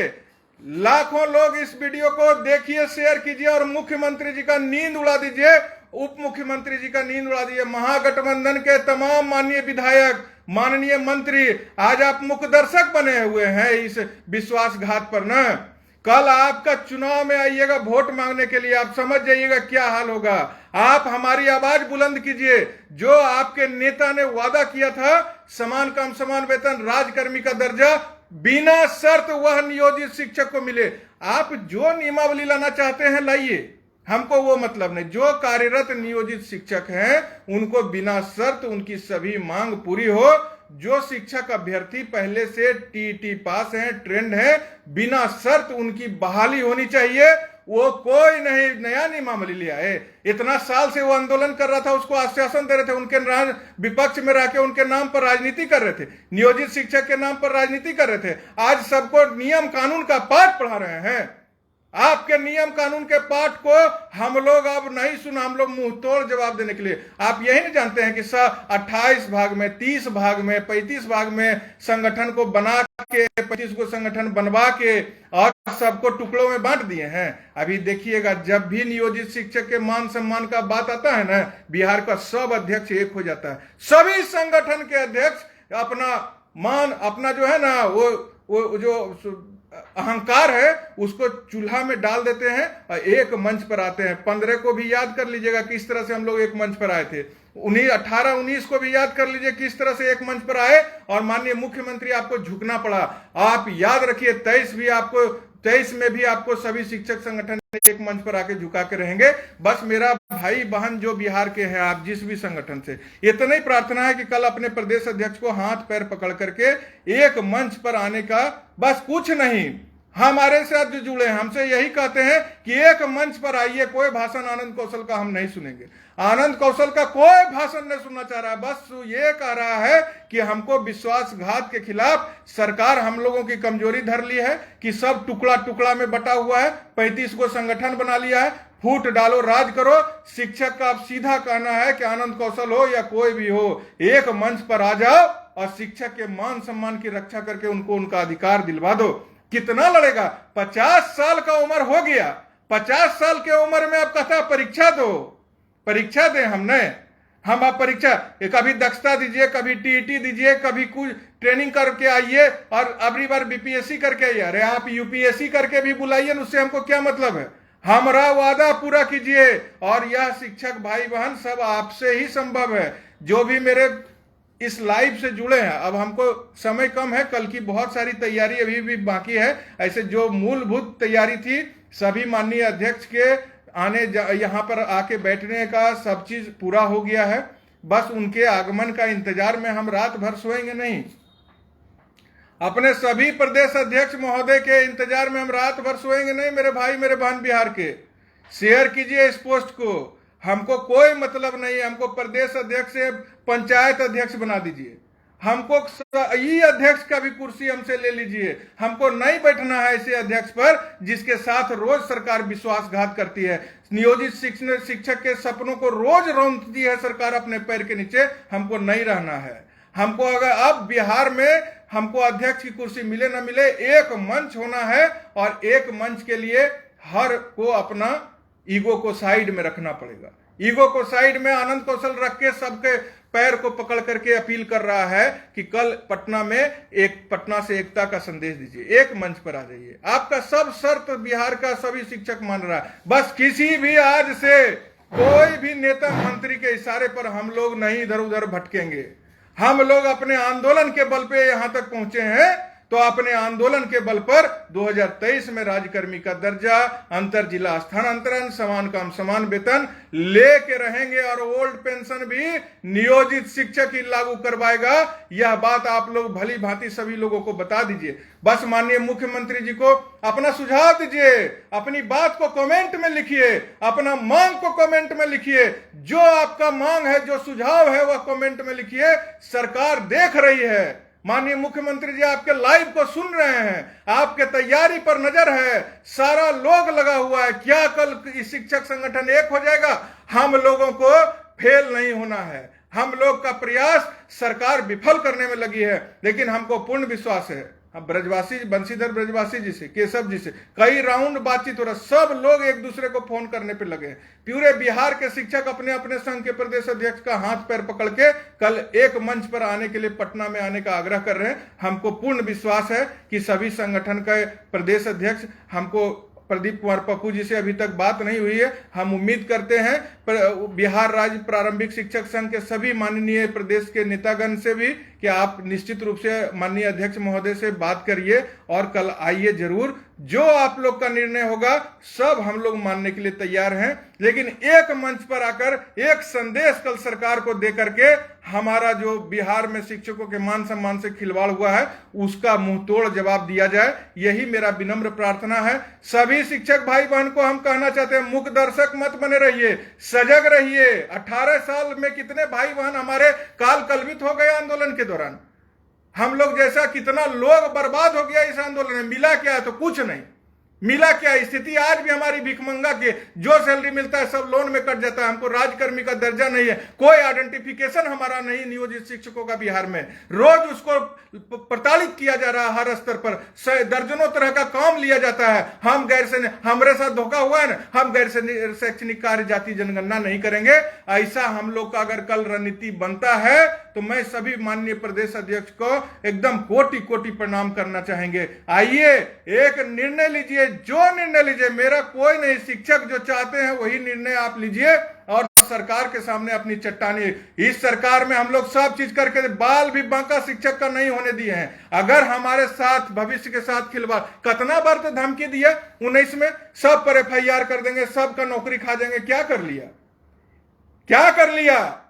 लाखों लोग इस वीडियो को देखिए, शेयर कीजिए और मुख्यमंत्री जी का नींद उड़ा दीजिए, उप मुख्यमंत्री जी का नींद उड़ा दीजिए। महागठबंधन के तमाम माननीय विधायक, माननीय मंत्री, आज आप मुख्य दर्शक बने हुए हैं इस विश्वासघात पर न। कल आपका चुनाव में आइएगा वोट मांगने के लिए, आप समझ जाइएगा क्या हाल होगा। आप हमारी आवाज बुलंद कीजिए। जो आपके नेता ने वादा किया था, समान काम समान वेतन, राजकर्मी का दर्जा, बिना शर्त वह नियोजित शिक्षक को मिले। आप जो नियमावली लाना चाहते हैं लाइए, हमको वो मतलब नहीं। जो कार्यरत नियोजित शिक्षक हैं उनको बिना शर्त उनकी सभी मांग पूरी हो। जो शिक्षक अभ्यर्थी पहले से टीटी पास हैं, ट्रेंड है, बिना शर्त उनकी बहाली होनी चाहिए। वो कोई नहीं नया नियमावली ले आए। इतना साल से वो आंदोलन कर रहा था, उसको आश्वासन दे रहे थे, उनके विपक्ष में रह के उनके नाम पर राजनीति कर रहे थे, नियोजित शिक्षक के नाम पर राजनीति कर रहे थे। आज सबको नियम कानून का पाठ पढ़ा रहे हैं। आपके नियम कानून के पाठ को हम लोग अब नहीं सुना, हम लोग मुंह तोड़ जवाब देने के लिए। आप यही नहीं जानते हैं कि 28 भाग में, 30 भाग में, 35 भाग में संगठन को बना के, 25 को संगठन बनवा के और सबको टुकड़ों में बांट दिए हैं। अभी देखिएगा, जब भी नियोजित शिक्षक के मान सम्मान का बात आता है ना, बिहार का सब अध्यक्ष एक हो जाता है। सभी संगठन के अध्यक्ष अपना मान, अपना जो है ना, वो जो अहंकार है उसको चूल्हा में डाल देते हैं और एक मंच पर आते हैं। 15 को भी याद कर लीजिएगा किस तरह से हम लोग एक मंच पर आए थे। 18-19 को भी याद कर लीजिए किस तरह से एक मंच पर आए और माननीय मुख्यमंत्री आपको झुकना पड़ा। आप याद रखिए 23 में भी आपको सभी शिक्षक संगठन एक मंच पर आके झुका के रहेंगे। बस मेरा भाई बहन जो बिहार के हैं, आप जिस भी संगठन से, इतना ही प्रार्थना है कि कल अपने प्रदेश अध्यक्ष को हाथ पैर पकड़ करके एक मंच पर आने का, बस कुछ नहीं, हमारे साथ जो जुड़े हैं हमसे यही कहते हैं कि एक मंच पर आइए। कोई भाषण आनंद कौशल का हम नहीं सुनेंगे, आनंद कौशल का कोई भाषण नहीं सुनना चाह रहा है। बस ये कह रहा है कि हमको विश्वासघात के खिलाफ सरकार हम लोगों की कमजोरी धर ली है कि सब टुकड़ा टुकड़ा में बटा हुआ है, 35 को संगठन बना लिया है, फूट डालो राज करो। शिक्षक का अब सीधा कहना है कि आनंद कौशल हो या कोई भी हो, एक मंच पर आ जाओ और शिक्षक के मान सम्मान की रक्षा करके उनको उनका अधिकार दिलवा दो। कितना लड़ेगा? 50 साल का उम्र हो गया, 50 साल के उम्र में आप कहता परीक्षा दो, परीक्षा दें हम आप परीक्षा, कभी दक्षता दीजिए, कभी टीईटी दीजिए, कभी कुछ ट्रेनिंग करके आइए और अगली बार बीपीएससी करके आइए। अरे आप यूपीएससी करके भी बुलाइए, उससे हमको क्या मतलब है? हमारा वादा पूरा कीजिए। और यह शिक्षक भाई बहन सब आपसे ही संभव है। जो भी मेरे इस लाइव से जुड़े हैं, अब हमको समय कम है, कल की बहुत सारी तैयारी अभी भी बाकी है। ऐसे जो मूलभूत तैयारी थी सभी माननीय अध्यक्ष के आने यहाँ पर आके बैठने का सब चीज पूरा हो गया है। बस उनके आगमन का इंतजार में हम रात भर सोएंगे नहीं। अपने सभी प्रदेश अध्यक्ष महोदय के इंतजार में हम रात भर सोएंगे नहीं। मेरे भाई मेरे बहन बिहार के, शेयर कीजिए इस पोस्ट को। हमको कोई मतलब नहीं, हमको प्रदेश अध्यक्ष से पंचायत अध्यक्ष बना दीजिए, हमको ई अध्यक्ष का भी कुर्सी हमसे ले लीजिए। हमको नहीं बैठना है ऐसे अध्यक्ष पर जिसके साथ रोज सरकार विश्वासघात करती है, नियोजित शिक्षक के सपनों को रोज रौंदती है सरकार अपने पैर के नीचे। हमको नहीं रहना है। हमको अगर अब बिहार में हमको अध्यक्ष की कुर्सी मिले ना मिले, एक मंच होना है और एक मंच के लिए हर को अपना ईगो को साइड में रखना पड़ेगा। ईगो को साइड में आनंद कौशल रख के सबके पैर को पकड़ करके अपील कर रहा है कि कल पटना में पटना से एकता का संदेश दीजिए, एक मंच पर आ जाइए। आपका सब शर्त बिहार का सभी शिक्षक मान रहा है। बस किसी भी आज से कोई भी नेता मंत्री के इशारे पर हम लोग नहीं इधर उधर भटकेंगे। हम लोग अपने आंदोलन के बल पे यहां तक पहुंचे हैं। तो अपने आंदोलन के बल पर 2023 में राज्यकर्मी का दर्जा, अंतर जिला स्थानांतरण, समान काम समान वेतन लेके रहेंगे और ओल्ड पेंशन भी नियोजित शिक्षक ही लागू करवाएगा। यह बात आप लोग भली भांति सभी लोगों को बता दीजिए। बस माननीय मुख्यमंत्री जी को अपना सुझाव दीजिए, अपनी बात को कमेंट में लिखिए, अपना मांग को कमेंट में लिखिए। जो आपका मांग है, जो सुझाव है, वह कमेंट में लिखिए। सरकार देख रही है, माननीय मुख्यमंत्री जी आपके लाइव को सुन रहे हैं, आपके तैयारी पर नजर है, सारा लोग लगा हुआ है। क्या कल शिक्षक संगठन एक हो जाएगा? हम लोगों को फेल नहीं होना है। हम लोग का प्रयास सरकार विफल करने में लगी है, लेकिन हमको पूर्ण विश्वास है। ब्रजवासी, बंशीधर ब्रजवासी जी से, केशव जी से कई राउंड बातचीत हो रहा, सब लोग एक दूसरे को फोन करने पे लगे हैं। पूरे बिहार के शिक्षक अपने अपने संघ के प्रदेश अध्यक्ष का हाथ पैर पकड़ के कल एक मंच पर आने के लिए पटना में आने का आग्रह कर रहे हैं। हमको पूर्ण विश्वास है कि सभी संगठन के प्रदेश अध्यक्ष, हमको प्रदीप कुमार पप्पू जी से अभी तक बात नहीं हुई है, हम उम्मीद करते हैं बिहार राज्य प्रारंभिक शिक्षक संघ के सभी माननीय प्रदेश के नेतागण से भी कि आप निश्चित रूप से माननीय अध्यक्ष महोदय से बात करिए और कल आइए जरूर। जो आप लोग का निर्णय होगा सब हम लोग मानने के लिए तैयार हैं, लेकिन एक मंच पर आकर एक संदेश कल सरकार को दे करके हमारा जो बिहार में शिक्षकों के मान सम्मान से खिलवाड़ हुआ है उसका मुंह तोड़ जवाब दिया जाए। यही मेरा विनम्र प्रार्थना है। सभी शिक्षक भाई बहन को हम कहना चाहते हैं, मूक दर्शक मत बने रहिए, सजग रहिए। 18 साल में कितने भाई बहन हमारे काल कलवित हो गए आंदोलन के दौरान। हम लोग जैसा कितना लोग बर्बाद हो गया इस आंदोलन में। मिला क्या? तो कुछ नहीं मिला। क्या स्थिति आज भी हमारी भिखमंगा के जो सैलरी मिलता है सब लोन में कट जाता है। हमको राजकर्मी का दर्जा नहीं है, कोई आइडेंटिफिकेशन हमारा नहीं नियोजित शिक्षकों का बिहार में। रोज उसको प्रताड़ित किया जा रहा है, हर स्तर पर दर्जनों तरह का काम लिया जाता है। हम हमारे साथ धोखा हुआ है ना, हम गैर शैक्षणिक कार्य जाति जनगणना नहीं करेंगे। ऐसा हम लोग का अगर कल रणनीति बनता है तो मैं सभी माननीय प्रदेश अध्यक्ष को एकदम कोटि कोटि प्रणाम करना चाहेंगे। आइए एक निर्णय लीजिए, जो निर्णय लीजिए, मेरा कोई नहीं। शिक्षक जो चाहते हैं वही निर्णय आप लीजिए और सरकार के सामने अपनी चट्टानी। इस सरकार में हम लोग सब चीज करके बाल भी बांका शिक्षक का नहीं होने दिए हैं। अगर हमारे साथ भविष्य के साथ खिलवाड़, कितना बार तो धमकी दिया 19 में, सब पर FIR कर देंगे, सबका नौकरी खा जाएंगे। क्या कर लिया? क्या कर लिया?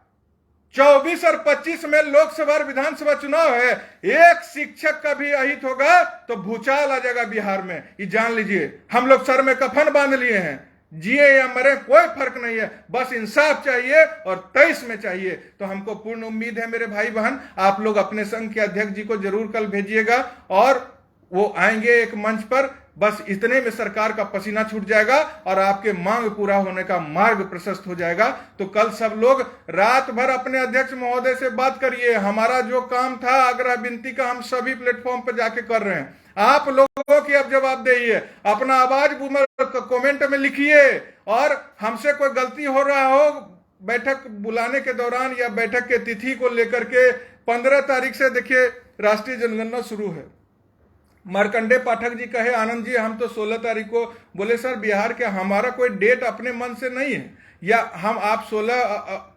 24 और 25 में लोकसभा और विधानसभा चुनाव है। एक शिक्षक का भी अहित होगा तो भूचाल आ जाएगा बिहार में, ये जान लीजिए। हम लोग सर में कफन बांध लिए हैं, जिए या मरे कोई फर्क नहीं है, बस इंसाफ चाहिए और 23 में चाहिए। तो हमको पूर्ण उम्मीद है मेरे भाई बहन, आप लोग अपने संघ के अध्यक्ष जी को जरूर कल भेजिएगा और वो आएंगे एक मंच पर। बस इतने में सरकार का पसीना छूट जाएगा और आपके मांग पूरा होने का मार्ग प्रशस्त हो जाएगा। तो कल सब लोग रात भर अपने अध्यक्ष महोदय से बात करिए। हमारा जो काम था आग्रह विनती का, हम सभी प्लेटफॉर्म पर जाके कर रहे हैं। आप लोगों की अब जवाब दीजिए, अपना आवाज कमेंट में लिखिए और हमसे कोई गलती हो रहा हो बैठक बुलाने के दौरान या बैठक के तिथि को लेकर के 15 तारीख से देखिए राष्ट्रीय जनगणना शुरू है। मार्कंडे पाठक जी कहे आनंद जी हम तो 16 तारीख को, बोले सर बिहार के हमारा कोई डेट अपने मन से नहीं है, या हम आप 16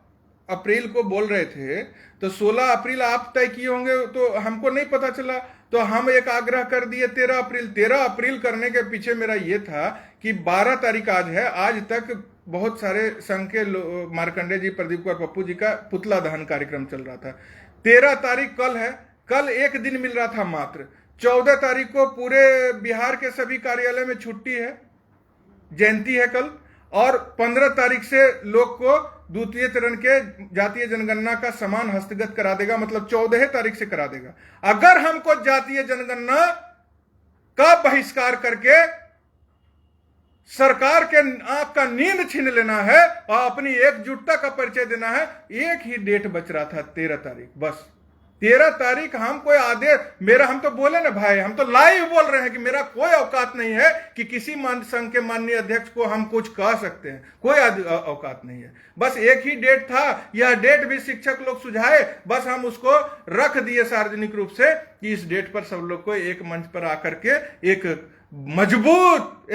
अप्रैल को बोल रहे थे तो 16 अप्रैल आप तय किए होंगे तो हमको नहीं पता चला। तो हम एक आग्रह कर दिए 13 अप्रैल। 13 अप्रैल करने के पीछे मेरा ये था कि 12 तारीख आज है, आज तक बहुत सारे संघ के मार्कंडे जी, प्रदीप कुमार पप्पू जी का पुतला दहन कार्यक्रम चल रहा था। 13 तारीख कल है, कल एक दिन मिल रहा था मात्र। 14 तारीख को पूरे बिहार के सभी कार्यालय में छुट्टी है, जयंती है कल। और 15 तारीख से लोग को द्वितीय चरण के जातीय जनगणना का समान हस्तगत करा देगा, मतलब 14 तारीख से करा देगा। अगर हमको जातीय जनगणना का बहिष्कार करके सरकार के आपका नींद छीन लेना है और अपनी एकजुटता का परिचय देना है, एक ही डेट बच रहा था 13 तारीख, बस 13 तारीख। हम कोई आदेश, मेरा, हम तो बोले ना भाई, हम तो लाइव बोल रहे हैं कि मेरा कोई औकात नहीं है कि किसी संघ के माननीय अध्यक्ष को हम कुछ कह सकते हैं, कोई औकात नहीं है। बस एक ही डेट था, यह डेट भी शिक्षक लोग सुझाए, बस हम उसको रख दिए सार्वजनिक रूप से कि इस डेट पर सब लोग को एक मंच पर आकर के एक मजबूत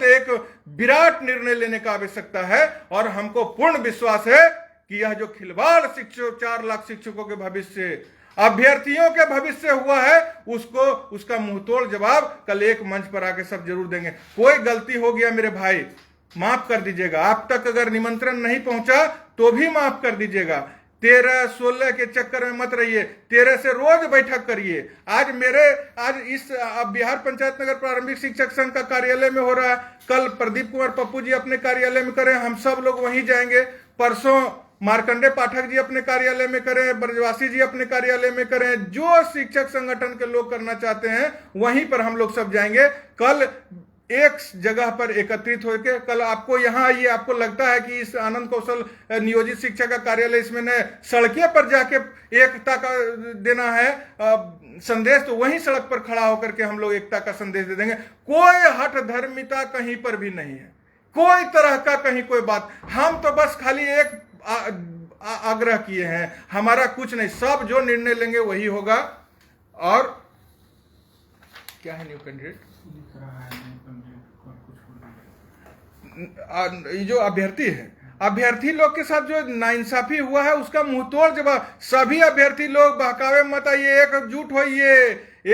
एक विराट निर्णय लेने का आवश्यकता है। और हमको पूर्ण विश्वास है कि यह जो खिलवाड़ शिक्षक, 4 लाख शिक्षकों के भविष्य से, अभ्यर्थियों के भविष्य हुआ है, उसको उसका मुंहतोड़ जवाब कल एक मंच पर आके सब जरूर देंगे। कोई गलती हो गया मेरे भाई, माफ कर दीजिएगा। आप तक अगर निमंत्रण नहीं पहुंचा तो भी माफ कर दीजिएगा। 13-16 के चक्कर में मत रहिए, 13 से रोज बैठक करिए। आज इस बिहार पंचायत नगर प्रारंभिक शिक्षक संघ का कार्यालय में हो रहा है, कल प्रदीप कुमार पप्पू जी अपने कार्यालय में करें, हम सब लोग वहीं जाएंगे। परसों मार्कंडे पाठक जी अपने कार्यालय में करें, ब्रजवासी जी अपने कार्यालय में करें। जो शिक्षक संगठन के लोग करना चाहते हैं वहीं पर हम लोग सब जाएंगे। कल एक जगह पर एकत्रित होकर, कल आपको यहाँ आइए, आपको लगता है कि इस आनंद कौशल नियोजित शिक्षक का कार्यालय इसमें ने सड़कें पर जाके एकता का देना है संदेश, तो वहीं सड़क पर खड़ा होकर के हम लोग एकता का संदेश दे देंगे। कोई हठ धर्मिता कहीं पर भी नहीं है, कोई तरह का कहीं कोई बात। हम तो बस खाली एक आग्रह किए हैं, हमारा कुछ नहीं, सब जो निर्णय लेंगे वही होगा। और क्या है न्यू कैंडिडेट, ये जो अभ्यर्थी है, अभ्यर्थी लोग के साथ जो नाइंसाफी हुआ है उसका मुंहतोड़ जवाब। सभी अभ्यर्थी लोग बहकावे मत आइए, एकजुट होइए,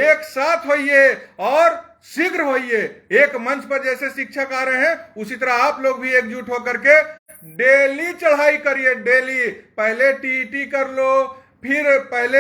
एक साथ होइए और शीघ्र होइए। एक मंच पर जैसे शिक्षक आ रहे हैं उसी तरह आप लोग भी एकजुट होकर के डेली चढ़ाई करिए। डेली पहले टीईटी कर लो, फिर पहले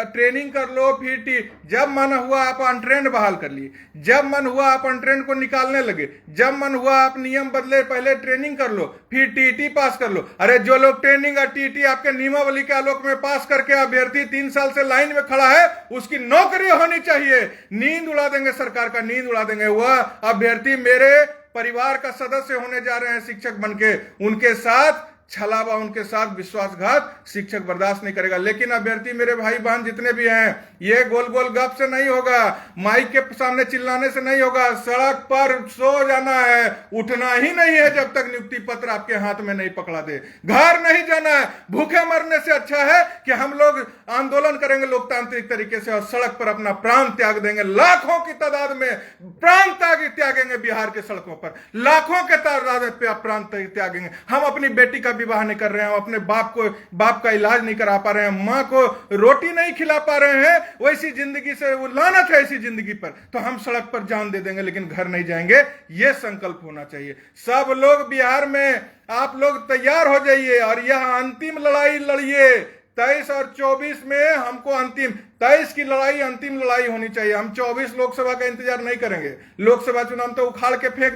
ट्रेनिंग कर लो, फिर जब मन हुआ आप अनट्रेंड बहाल कर लिए, जब मन हुआ आप अनट्रेंड को निकालने लगे, जब मन हुआ आप नियम बदले, पहले ट्रेनिंग कर लो, फिर टीटी पास कर लो। अरे जो लोग ट्रेनिंग और टीटी आपके नियमावली के आलोक में पास करके अभ्यर्थी 3 साल से लाइन में खड़ा है, उसकी नौकरी होनी चाहिए। नींद उड़ा देंगे, सरकार का नींद उड़ा देंगे। वह अभ्यर्थी मेरे परिवार का सदस्य होने जा रहे हैं शिक्षक बनके, उनके साथ छलावा, उनके साथ विश्वासघात शिक्षक बर्दाश्त नहीं करेगा। लेकिन अभ्यर्थी मेरे भाई बहन जितने भी हैं, ये गोल गोल गप से नहीं होगा, माइक के सामने चिल्लाने से नहीं होगा। सड़क पर सो जाना है, उठना ही नहीं है जब तक नियुक्ति पत्र आपके हाथ में नहीं पकड़ा दे। घर नहीं जाना है। भूखे मरने से अच्छा है कि हम लोग आंदोलन करेंगे लोकतांत्रिक तरीके से और सड़क पर अपना प्राण त्याग देंगे। लाखों की तादाद में प्राण त्यागेंगे बिहार के सड़कों पर, लाखों के तादाद में प्राण त्यागेंगे। हम अपनी बेटी का विवाह नहीं कर रहे हैं, अपने बाप का इलाज नहीं करा पा रहे हैं, मां को रोटी नहीं खिला पा रहे हैं, वैसी जिंदगी से वो लानत है ऐसी जिंदगी पर, तो हम सड़क पर जान दे देंगे लेकिन घर नहीं जाएंगे। ये संकल्प होना चाहिए। सब लोग बिहार में आप लोग तैयार हो जाइए और यह अंतिम लड़ाई लड़िए। 23 और 24 में हमको अंतिम 23 की लड़ाई अंतिम लड़ाई होनी चाहिए। हम 24 लोकसभा का इंतजार नहीं करेंगे। लोकसभा चुनाव तो उखाड़ के फेंक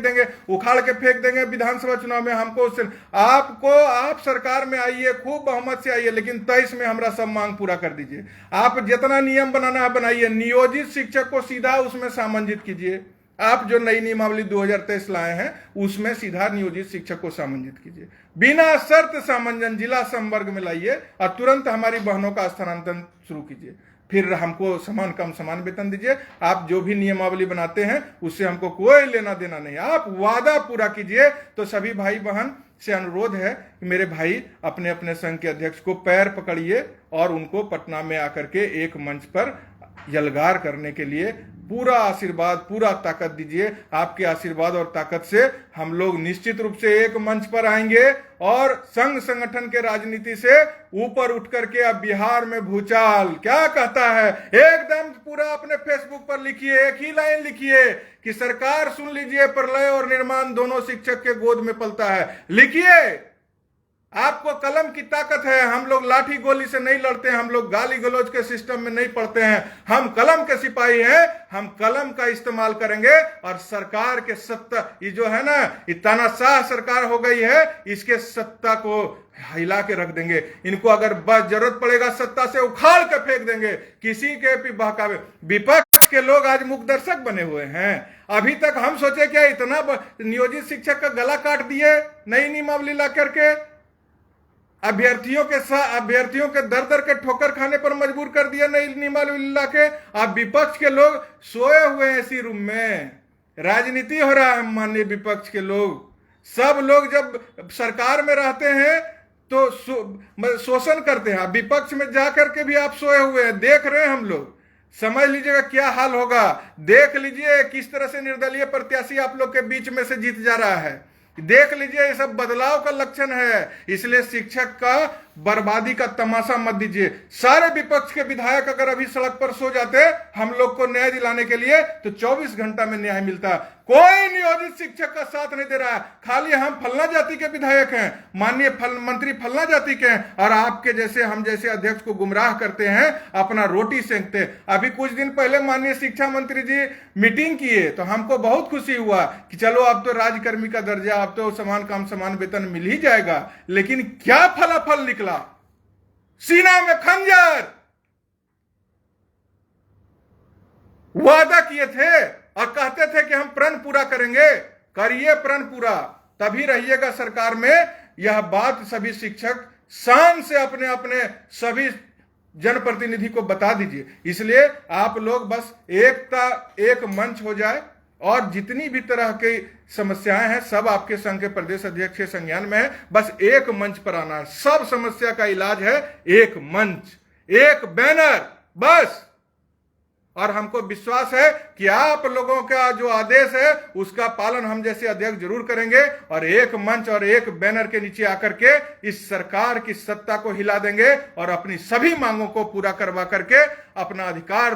देंगे। विधानसभा चुनाव में हमको आप सरकार में आइए, खूब बहुमत से आइए, लेकिन 23 में हमारा सब मांग पूरा कर दीजिए। आप जितना नियम बनाना है बनाइए, नियोजित शिक्षक को सीधा उसमें सामंजित कीजिए। आप जो नई नियमावली 2023 लाए हैं उसमें सीधा नियोजित शिक्षक को सामंजित कीजिए, बिना शर्त सामंजन जिला संवर्ग में लाइए और तुरंत हमारी बहनों का स्थानांतरण शुरू कीजिए। फिर हमको समान वेतन दीजिए। आप जो भी नियमावली बनाते हैं उससे हमको कोई लेना देना नहीं। आप वादा पूरा कीजिए। तो सभी भाई बहन से अनुरोध है कि मेरे भाई अपने अपने संघ के अध्यक्ष को पैर पकड़िए और उनको पटना में आकर के एक मंच पर यलगार करने के लिए पूरा आशीर्वाद, पूरा ताकत दीजिए। आपके आशीर्वाद और ताकत से हम लोग निश्चित रूप से एक मंच पर आएंगे और संघ संगठन के राजनीति से ऊपर उठ करके अब बिहार में भूचाल क्या कहता है एकदम पूरा अपने फेसबुक पर लिखिए, एक ही लाइन लिखिए कि सरकार सुन लीजिए, प्रलय और निर्माण दोनों शिक्षक के गोद में पलता है। लिखिए, आपको कलम की ताकत है। हम लोग लाठी गोली से नहीं लड़ते हैं, हम लोग गाली गलौज के सिस्टम में नहीं पड़ते हैं। हम कलम के सिपाही हैं। हम कलम का इस्तेमाल करेंगे और सरकार के सत्ता, ये जो है ना, ये तानाशाह सरकार हो गई है, इसके सत्ता को हिला के रख देंगे। इनको अगर बस जरूरत पड़ेगा सत्ता से उखाड़ के फेंक देंगे। किसी के भी बहकावे विपक्ष के लोग आज मुख दर्शक बने हुए हैं। अभी तक हम सोचे क्या इतना नियोजित शिक्षक का गला काट दिए नई नियमावली ला करके, अभ्यर्थियों के दर दर के ठोकर खाने पर मजबूर कर दिया नई नियमावली ला के। अब विपक्ष के लोग सोए हुए हैं इसी रूम में, राजनीति हो रहा है। माननीय विपक्ष के लोग, सब लोग जब सरकार में रहते हैं तो शोषण करते हैं। विपक्ष में जाकर के भी आप सोए हुए हैं, देख रहे हैं हम लोग। समझ लीजिएगा क्या हाल होगा। देख लीजिए किस तरह से निर्दलीय प्रत्याशी आप लोग के बीच में से जीत जा रहा है। देख लीजिए, ये सब बदलाव का लक्षण है। इसलिए शिक्षक का बर्बादी का तमाशा मत दीजिए। सारे विपक्ष के विधायक अगर अभी सड़क पर सो जाते हम लोग को न्याय दिलाने के लिए, तो 24 घंटा में न्याय मिलता। कोई नियोजित शिक्षक का साथ नहीं दे रहा है। खाली हम फलना जाति के विधायक हैं, माननीय मंत्री फलना जाति के हैं, और आपके जैसे हम जैसे अध्यक्ष को गुमराह करते हैं, अपना रोटी सेंकते। अभी कुछ दिन पहले माननीय शिक्षा मंत्री जी मीटिंग किए तो हमको बहुत खुशी हुआ कि चलो अब तो राज्यकर्मी का दर्जा, अब तो समान काम समान वेतन मिल ही जाएगा। लेकिन क्या फलाफल निकला? सीना में खंजर। वादा किए थे और कहते थे कि हम प्रण पूरा करेंगे। करिए प्रण पूरा, तभी रहिएगा सरकार में। यह बात सभी शिक्षक शान से अपने अपने सभी जनप्रतिनिधि को बता दीजिए। इसलिए आप लोग बस एक मंच हो जाए, और जितनी भी तरह की समस्याएं हैं सब आपके संघ के प्रदेश अध्यक्ष के संज्ञान में है। बस एक मंच पर आना है। सब समस्या का इलाज है एक मंच, एक बैनर, बस। और हमको विश्वास है कि आप लोगों का जो आदेश है उसका पालन हम जैसे अध्यक्ष जरूर करेंगे, और एक मंच और एक बैनर के नीचे आकर के इस सरकार की सत्ता को हिला देंगे और अपनी सभी मांगों को पूरा करवा करके अपना अधिकार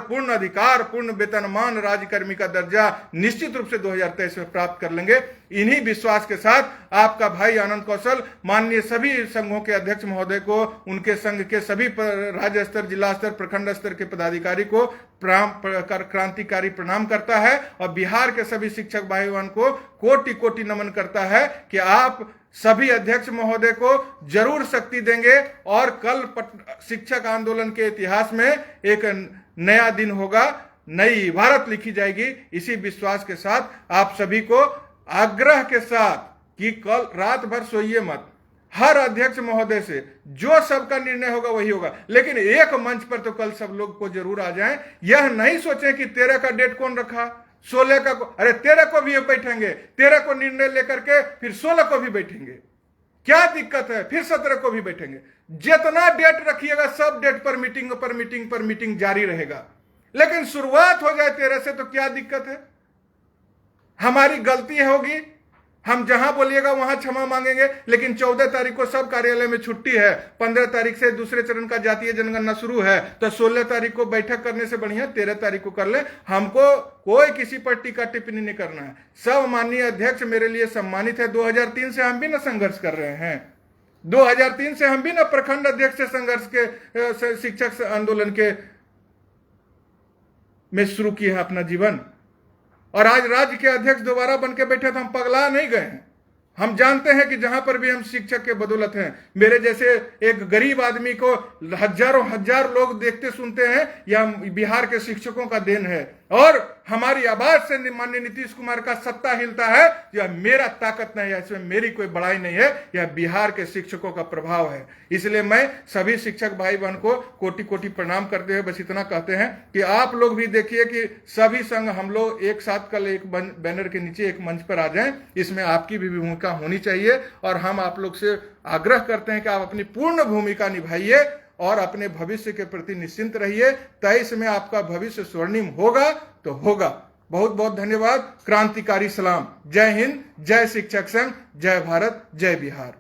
पूर्ण वेतनमान राज्यकर्मी का दर्जा निश्चित रूप से 2023 में प्राप्त कर लेंगे। इन्हीं विश्वास के साथ आपका भाई आनंद कौशल माननीय सभी संघों के अध्यक्ष महोदय को, उनके संघ के सभी राज्य स्तर, जिला स्तर, प्रखंड स्तर के पदाधिकारी को क्रांतिकारी प्रणाम करता है, और बिहार के सभी शिक्षक भाई बहन को कोटि कोटि नमन करता है कि आप सभी अध्यक्ष महोदय को जरूर शक्ति देंगे, और कल शिक्षक आंदोलन के इतिहास में एक नया दिन होगा, नई इबारत लिखी जाएगी। इसी विश्वास के साथ आप सभी को आग्रह के साथ कि कल रात भर सोइए मत। हर अध्यक्ष महोदय से जो सबका निर्णय होगा वही होगा, लेकिन एक मंच पर तो कल सब लोग को जरूर आ जाएं। यह नहीं सोचें कि 13 का डेट कौन रखा, 16 का अरे 13 को भी बैठेंगे, 13 को निर्णय लेकर के फिर 16 को भी बैठेंगे, क्या दिक्कत है? फिर 17 को भी बैठेंगे। जितना डेट रखिएगा सब डेट पर मीटिंग जारी रहेगा, लेकिन शुरुआत हो जाए 13 से तो क्या दिक्कत है? हमारी गलती होगी, हम जहां बोलिएगा वहां क्षमा मांगेंगे, लेकिन 14 तारीख को सब कार्यालय में छुट्टी है, 15 तारीख से दूसरे चरण का जातीय जनगणना शुरू है, तो 16 तारीख को बैठक करने से बढ़िया 13 तारीख को कर ले। हमको कोई किसी पर टीका टिप्पणी नहीं करना है। सब माननीय अध्यक्ष मेरे लिए सम्मानित है। 2003 से हम भी ना संघर्ष कर रहे हैं, 2003 से हम भी ना प्रखंड अध्यक्ष से संघर्ष के शिक्षक आंदोलन के में शुरू किया है अपना जीवन, और आज राज्य के अध्यक्ष दोबारा बन के बैठे तो हम पगला नहीं गए हैं। हम जानते हैं कि जहां पर भी हम शिक्षक के बदौलत हैं, मेरे जैसे एक गरीब आदमी को हजार लोग देखते सुनते हैं, यह बिहार के शिक्षकों का देन है। और हमारी आवाज से माननीय नीतीश कुमार का सत्ता हिलता है। यह मेरा ताकत नहीं है, इसमें मेरी कोई बड़ाई नहीं है, यह बिहार के शिक्षकों का प्रभाव है। इसलिए मैं सभी शिक्षक भाई बहन को कोटि कोटि प्रणाम करते हुए बस इतना कहते हैं कि आप लोग भी देखिए कि सभी संघ हम लोग एक साथ कल एक बैनर के नीचे एक मंच पर आ जाएं। इसमें आपकी भी भूमिका होनी चाहिए, और हम आप लोग से आग्रह करते हैं कि आप अपनी पूर्ण भूमिका निभाइए और अपने भविष्य के प्रति निश्चिंत रहिए। 23 में आपका भविष्य स्वर्णिम होगा तो होगा। बहुत बहुत धन्यवाद। क्रांतिकारी सलाम। जय हिंद, जय शिक्षक संघ, जय भारत, जय बिहार।